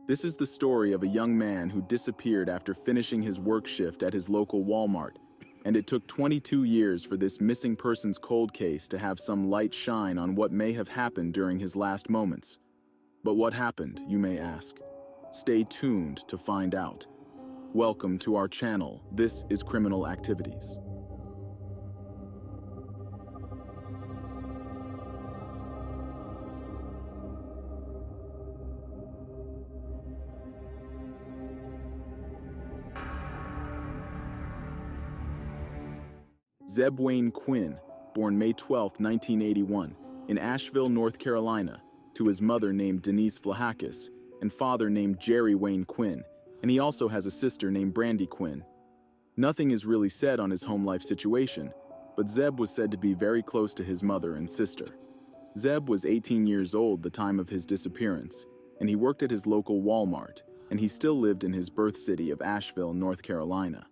This is the story of a young man who disappeared after finishing his work shift at his local Walmart, and it took 22 years for this missing persons cold case to have some light shine on what may have happened during his last moments. But what happened, you may ask? Stay tuned to find out. Welcome to our channel. This is Criminal Activities. Zebb Quinn, born May 12, 1981, in Asheville, North Carolina, to his mother named Denise Flahakis and father named Jerry Wayne Quinn, and he also has a sister named Brandy Quinn. Nothing is really said on his home life situation, but Zebb was said to be very close to his mother and sister. Zebb was 18 years old the time of his disappearance, and he worked at his local Walmart, and he still lived in his birth city of Asheville, North Carolina.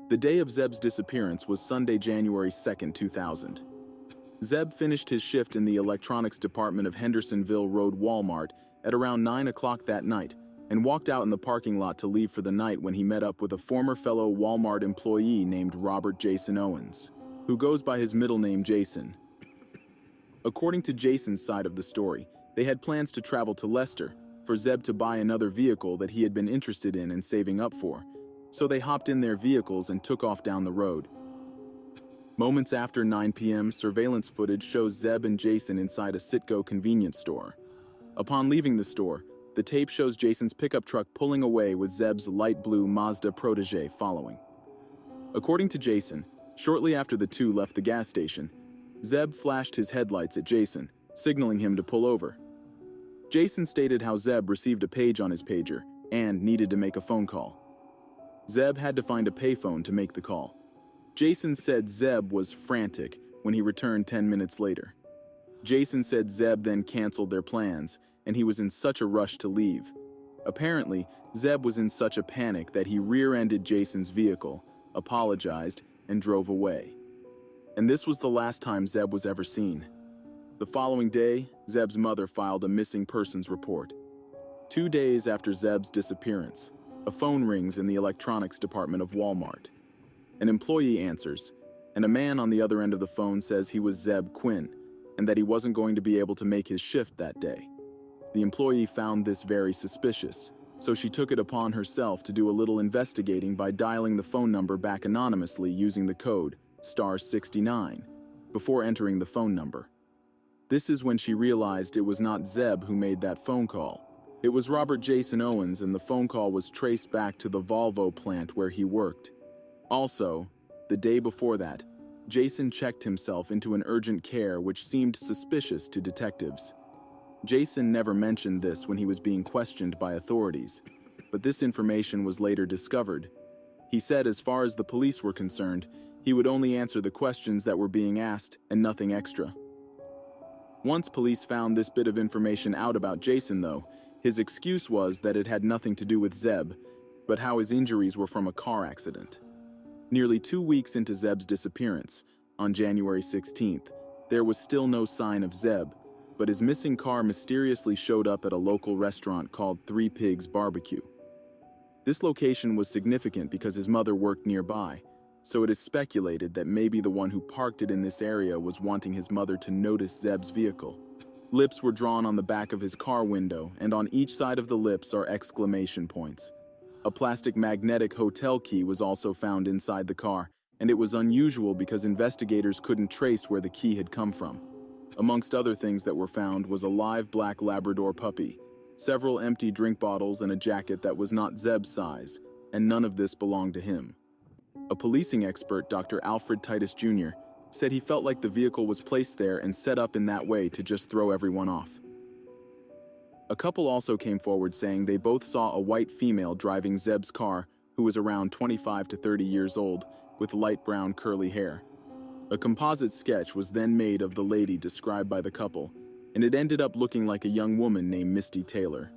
The day of Zebb's disappearance was Sunday, January 2, 2000. Zebb finished his shift in the electronics department of Hendersonville Road Walmart at around 9 o'clock that night and walked out in the parking lot to leave for the night when he met up with a former fellow Walmart employee named Robert Jason Owens, who goes by his middle name Jason. According to Jason's side of the story, they had plans to travel to Leicester for Zebb to buy another vehicle that he had been interested in and saving up for, so they hopped in their vehicles and took off down the road. Moments after 9 p.m., surveillance footage shows Zebb and Jason inside a Citgo convenience store. Upon leaving the store, the tape shows Jason's pickup truck pulling away with Zebb's light blue Mazda Protege following. According to Jason, shortly after the two left the gas station, Zebb flashed his headlights at Jason, signaling him to pull over. Jason stated how Zebb received a page on his pager and needed to make a phone call. Zebb had to find a payphone to make the call. Jason said Zebb was frantic when he returned 10 minutes later. Jason said Zebb then canceled their plans, and he was in such a rush to leave. Apparently, Zebb was in such a panic that he rear-ended Jason's vehicle, apologized, and drove away. And this was the last time Zebb was ever seen. The following day, Zebb's mother filed a missing persons report. 2 days after Zebb's disappearance, a phone rings in the electronics department of Walmart. An employee answers, and a man on the other end of the phone says he was Zebb Quinn and that he wasn't going to be able to make his shift that day. The employee found this very suspicious, so she took it upon herself to do a little investigating by dialing the phone number back anonymously using the code *69 before entering the phone number. This is when she realized it was not Zebb who made that phone call. It was Robert Jason Owens, and the phone call was traced back to the Volvo plant where he worked. Also, the day before that, Jason checked himself into an urgent care which seemed suspicious to detectives. Jason never mentioned this when he was being questioned by authorities, but this information was later discovered. He said as far as the police were concerned, he would only answer the questions that were being asked and nothing extra. Once police found this bit of information out about Jason, though, his excuse was that it had nothing to do with Zebb, but how his injuries were from a car accident. Nearly 2 weeks into Zebb's disappearance, on January 16th, there was still no sign of Zebb, but his missing car mysteriously showed up at a local restaurant called Three Pigs Barbecue. This location was significant because his mother worked nearby, so it is speculated that maybe the one who parked it in this area was wanting his mother to notice Zebb's vehicle. Lips were drawn on the back of his car window, and on each side of the lips are exclamation points. A plastic magnetic hotel key was also found inside the car, and it was unusual because investigators couldn't trace where the key had come from. Amongst other things that were found was a live black Labrador puppy, several empty drink bottles, and a jacket that was not Zebb's size, and none of this belonged to him. A policing expert, Dr. Alfred Titus Jr., said he felt like the vehicle was placed there and set up in that way to just throw everyone off. A couple also came forward saying they both saw a white female driving Zebb's car who was around 25 to 30 years old with light brown curly hair. A composite sketch was then made of the lady described by the couple, and it ended up looking like a young woman named Misty Taylor.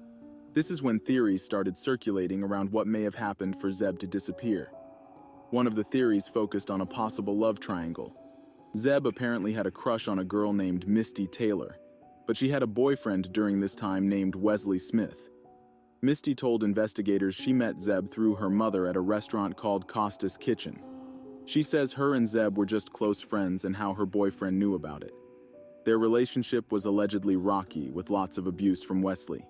This is when theories started circulating around what may have happened for Zebb to disappear. One of the theories focused on a possible love triangle. Zebb apparently had a crush on a girl named Misty Taylor, but she had a boyfriend during this time named Wesley Smith. Misty told investigators she met Zebb through her mother at a restaurant called Costa's Kitchen. She says her and Zebb were just close friends and how her boyfriend knew about it. Their relationship was allegedly rocky, with lots of abuse from Wesley.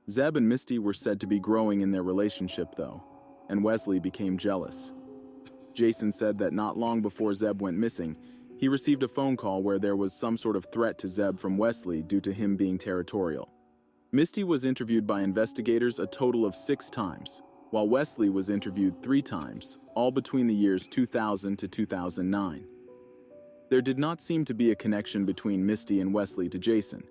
Zebb and Misty were said to be growing in their relationship, though, and Wesley became jealous. Jason said that not long before Zebb went missing, he received a phone call where there was some sort of threat to Zebb from Wesley due to him being territorial. Misty was interviewed by investigators a total of 6 times, while Wesley was interviewed 3 times, all between the years 2000 to 2009. There did not seem to be a connection between Misty and Wesley to Jason.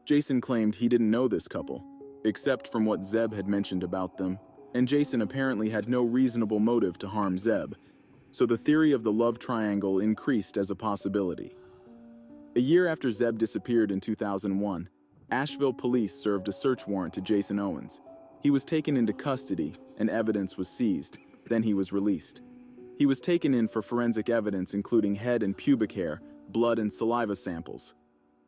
Jason claimed he didn't know this couple, except from what Zebb had mentioned about them, and Jason apparently had no reasonable motive to harm Zebb, so the theory of the love triangle increased as a possibility. A year after Zebb disappeared in 2001, Asheville police served a search warrant to Jason Owens. He was taken into custody and evidence was seized, then he was released. He was taken in for forensic evidence including head and pubic hair, blood and saliva samples.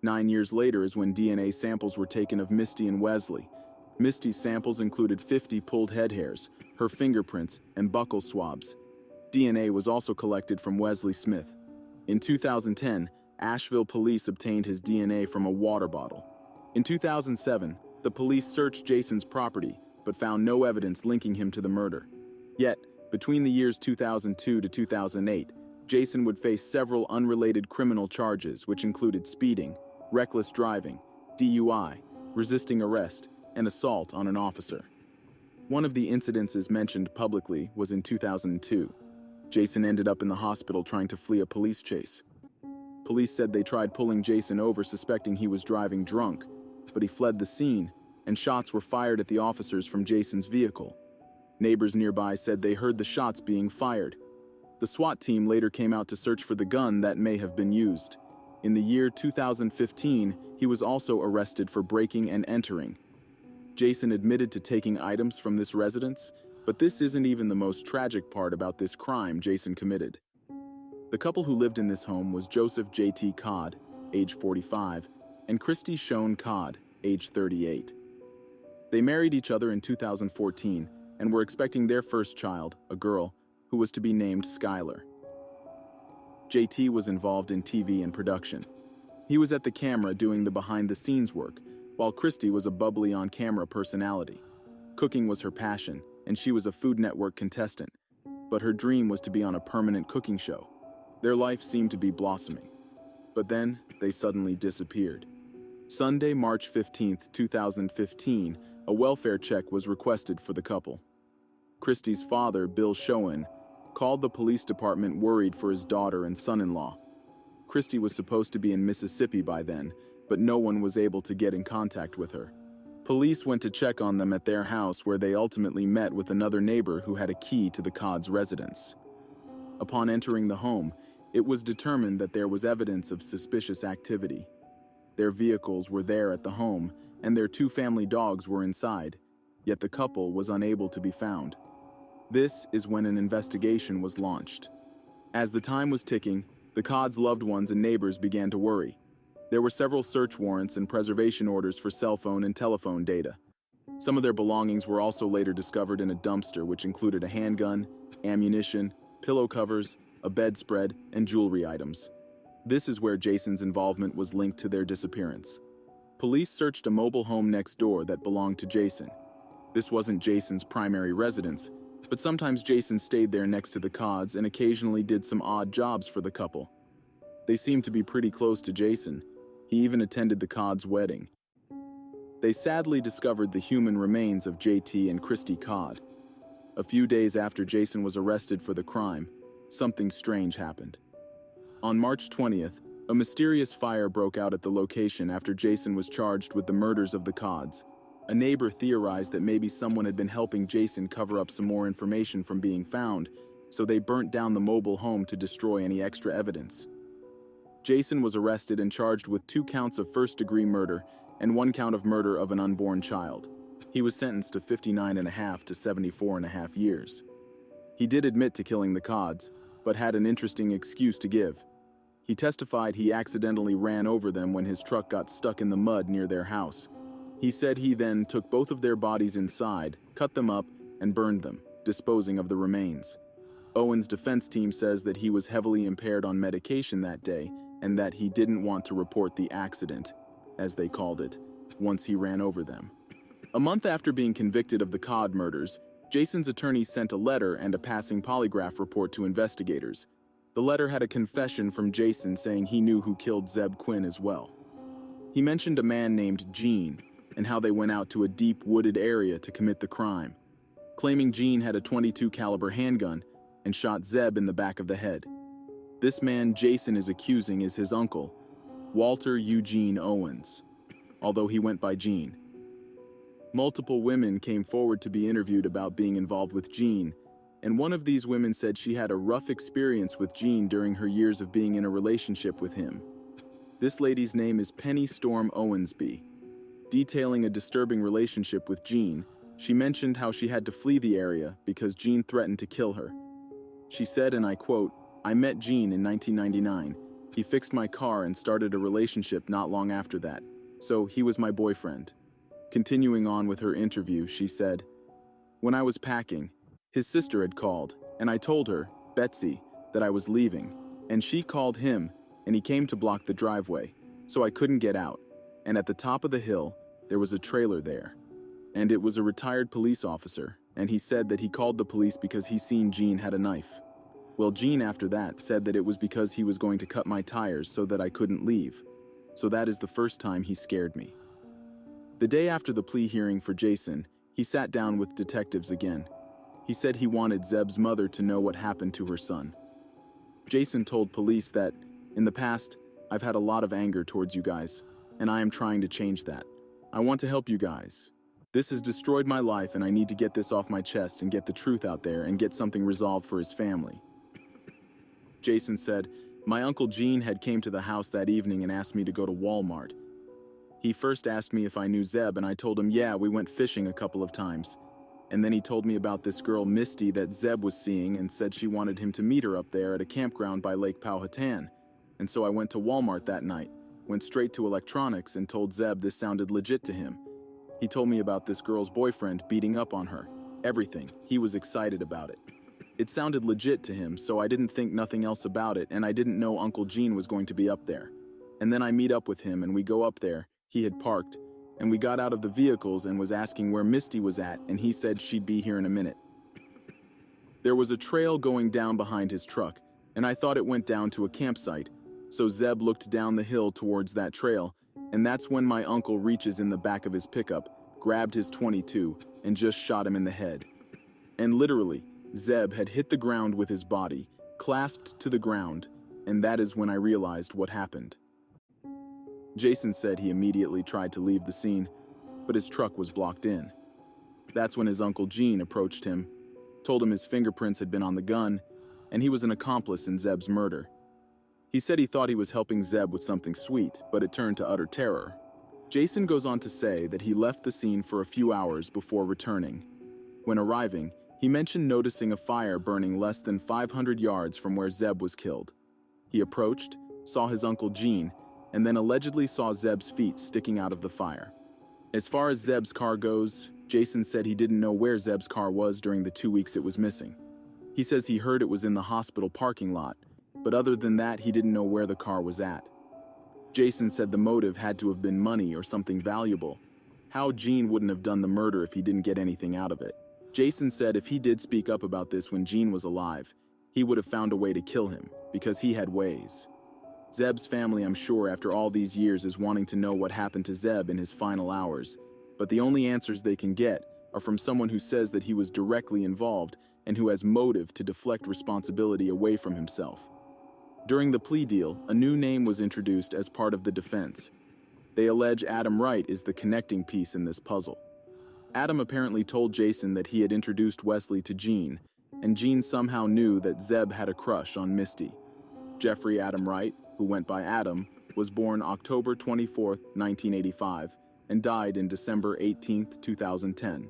9 years later is when DNA samples were taken of Misty and Wesley. Misty's samples included 50 pulled head hairs, her fingerprints, and buccal swabs. DNA was also collected from Wesley Smith. In 2010, Asheville police obtained his DNA from a water bottle. In 2007, the police searched Jason's property, but found no evidence linking him to the murder. Yet, between the years 2002 to 2008, Jason would face several unrelated criminal charges which included speeding, reckless driving, DUI, resisting arrest, and assault on an officer. One of the incidences mentioned publicly was in 2002. Jason ended up in the hospital trying to flee a police chase. Police said they tried pulling Jason over suspecting he was driving drunk, but he fled the scene, and shots were fired at the officers from Jason's vehicle. Neighbors nearby said they heard the shots being fired. The SWAT team later came out to search for the gun that may have been used. In the year 2015, he was also arrested for breaking and entering. Jason admitted to taking items from this residence, but this isn't even the most tragic part about this crime Jason committed. The couple who lived in this home was Joseph J.T. Codd, age 45, and Christy Schoen Codd, age 38. They married each other in 2014 and were expecting their first child, a girl, who was to be named Skylar. JT was involved in TV and production. He was at the camera doing the behind-the-scenes work, while Christy was a bubbly on-camera personality. Cooking was her passion, and she was a Food Network contestant, but her dream was to be on a permanent cooking show. Their life seemed to be blossoming. But then, they suddenly disappeared. Sunday, March 15, 2015, a welfare check was requested for the couple. Christy's father, Bill Schoen, called the police department worried for his daughter and son-in-law. Christy was supposed to be in Mississippi by then, but no one was able to get in contact with her. Police went to check on them at their house, where they ultimately met with another neighbor who had a key to the Codd's residence. Upon entering the home, it was determined that there was evidence of suspicious activity. Their vehicles were there at the home, and their 2 family dogs were inside, yet the couple was unable to be found. This is when an investigation was launched. As the time was ticking, the Codd's loved ones and neighbors began to worry. There were several search warrants and preservation orders for cell phone and telephone data. Some of their belongings were also later discovered in a dumpster, which included a handgun, ammunition, pillow covers, a bedspread, and jewelry items. This is where Jason's involvement was linked to their disappearance. Police searched a mobile home next door that belonged to Jason. This wasn't Jason's primary residence, but sometimes Jason stayed there next to the Codds and occasionally did some odd jobs for the couple. They seemed to be pretty close to Jason. He even attended the Codds' wedding. They sadly discovered the human remains of JT and Christy Codd. A few days after Jason was arrested for the crime, something strange happened. On March 20th, a mysterious fire broke out at the location after Jason was charged with the murders of the Codds. A neighbor theorized that maybe someone had been helping Jason cover up some more information from being found, so they burnt down the mobile home to destroy any extra evidence. Jason was arrested and charged with 2 counts of first-degree murder and 1 count of murder of an unborn child. He was sentenced to 59.5 to 74.5 years. He did admit to killing the Codds, but had an interesting excuse to give. He testified he accidentally ran over them when his truck got stuck in the mud near their house. He said he then took both of their bodies inside, cut them up, and burned them, disposing of the remains. Owen's defense team says that he was heavily impaired on medication that day and that he didn't want to report the accident, as they called it, once he ran over them. A month after being convicted of the Codd murders, Jason's attorney sent a letter and a passing polygraph report to investigators. The letter had a confession from Jason saying he knew who killed Zebb Quinn as well. He mentioned a man named Gene and how they went out to a deep wooded area to commit the crime, claiming Gene had a .22 caliber handgun and shot Zebb in the back of the head. This man Jason is accusing is his uncle, Walter Eugene Owens, although he went by Gene. Multiple women came forward to be interviewed about being involved with Gene, and one of these women said she had a rough experience with Gene during her years of being in a relationship with him. This lady's name is Penny Storm Owensby. Detailing a disturbing relationship with Gene, she mentioned how she had to flee the area because Gene threatened to kill her. She said, and I quote, "I met Gene in 1999. He fixed my car and started a relationship not long after that, so he was my boyfriend." Continuing on with her interview, she said, "When I was packing, his sister had called, and I told her, Betsy, that I was leaving, and she called him, and he came to block the driveway, so I couldn't get out, and at the top of the hill, there was a trailer there, and it was a retired police officer, and he said that he called the police because he seen Gene had a knife. Well, Gene after that said that it was because he was going to cut my tires so that I couldn't leave, so that is the first time he scared me." The day after the plea hearing for Jason, he sat down with detectives again. He said he wanted Zebb's mother to know what happened to her son. Jason told police that, "In the past, I've had a lot of anger towards you guys, and I am trying to change that. I want to help you guys. This has destroyed my life and I need to get this off my chest and get the truth out there and get something resolved for his family." Jason said, "My uncle Gene had came to the house that evening and asked me to go to Walmart. He first asked me if I knew Zebb and I told him yeah, we went fishing a couple of times. And then he told me about this girl Misty that Zebb was seeing and said she wanted him to meet her up there at a campground by Lake Powhatan. And so I went to Walmart that night, went straight to electronics and told Zebb this sounded legit to him. He told me about this girl's boyfriend beating up on her. Everything. He was excited about it. It sounded legit to him, so I didn't think nothing else about it, and I didn't know Uncle Gene was going to be up there. And then I meet up with him and we go up there. He had parked, and we got out of the vehicles and was asking where Misty was at, and he said she'd be here in a minute. There was a trail going down behind his truck, and I thought it went down to a campsite, so Zebb looked down the hill towards that trail, and that's when my uncle reaches in the back of his pickup, grabbed his .22, and just shot him in the head. And literally, Zebb had hit the ground with his body, clasped to the ground, and that is when I realized what happened." Jason said he immediately tried to leave the scene, but his truck was blocked in. That's when his Uncle Gene approached him, told him his fingerprints had been on the gun, and he was an accomplice in Zebb's murder. He said he thought he was helping Zebb with something sweet, but it turned to utter terror. Jason goes on to say that he left the scene for a few hours before returning. When arriving, he mentioned noticing a fire burning less than 500 yards from where Zebb was killed. He approached, saw his Uncle Gene, and then allegedly saw Zebb's feet sticking out of the fire. As far as Zebb's car goes, Jason said he didn't know where Zebb's car was during the 2 weeks it was missing. He says he heard it was in the hospital parking lot, but other than that, he didn't know where the car was at. Jason said the motive had to have been money or something valuable. How Gene wouldn't have done the murder if he didn't get anything out of it. Jason said if he did speak up about this when Gene was alive, he would have found a way to kill him, because he had ways. Zebb's family, I'm sure, after all these years is wanting to know what happened to Zebb in his final hours, but the only answers they can get are from someone who says that he was directly involved and who has motive to deflect responsibility away from himself. During the plea deal, a new name was introduced as part of the defense. They allege Adam Wright is the connecting piece in this puzzle. Adam apparently told Jason that he had introduced Wesley to Gene, and Gene somehow knew that Zebb had a crush on Misty. Jeffrey Adam Wright, who went by Adam, was born October 24, 1985, and died in December 18, 2010.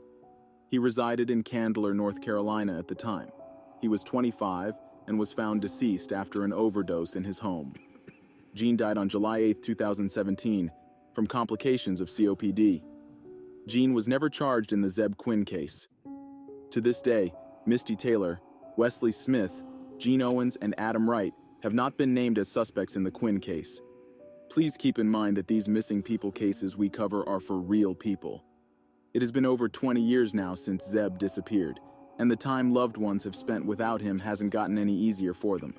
He resided in Candler, North Carolina at the time. He was 25 and was found deceased after an overdose in his home. Gene died on July 8, 2017, from complications of COPD. Jean was never charged in the Zebb Quinn case. To this day, Misty Taylor, Wesley Smith, Gene Owens, and Adam Wright have not been named as suspects in the Quinn case. Please keep in mind that these missing people cases we cover are for real people. It has been over 20 years now since Zebb disappeared, and the time loved ones have spent without him hasn't gotten any easier for them.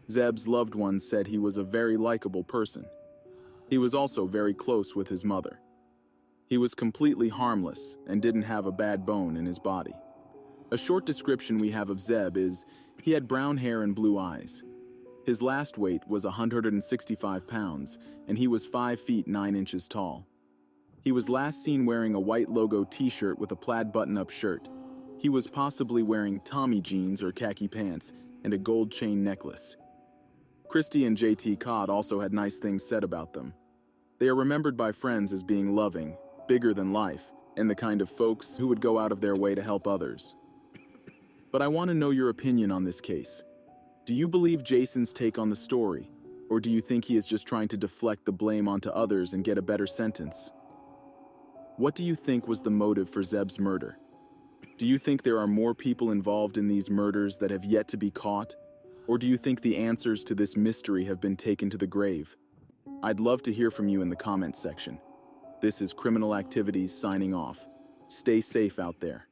Zebb's loved ones said he was a very likable person. He was also very close with his mother. He was completely harmless and didn't have a bad bone in his body. A short description we have of Zebb is, he had brown hair and blue eyes. His last weight was 165 pounds, and he was 5 feet 9 inches tall. He was last seen wearing a white logo t-shirt with a plaid button-up shirt. He was possibly wearing Tommy jeans or khaki pants and a gold chain necklace. Christy and JT Codd also had nice things said about them. They are remembered by friends as being loving, bigger than life, and the kind of folks who would go out of their way to help others. But I want to know your opinion on this case. Do you believe Jason's take on the story, or do you think he is just trying to deflect the blame onto others and get a better sentence? What do you think was the motive for Zebb's murder? Do you think there are more people involved in these murders that have yet to be caught, or do you think the answers to this mystery have been taken to the grave? I'd love to hear from you in the comments section. This is Criminal Activities signing off. Stay safe out there.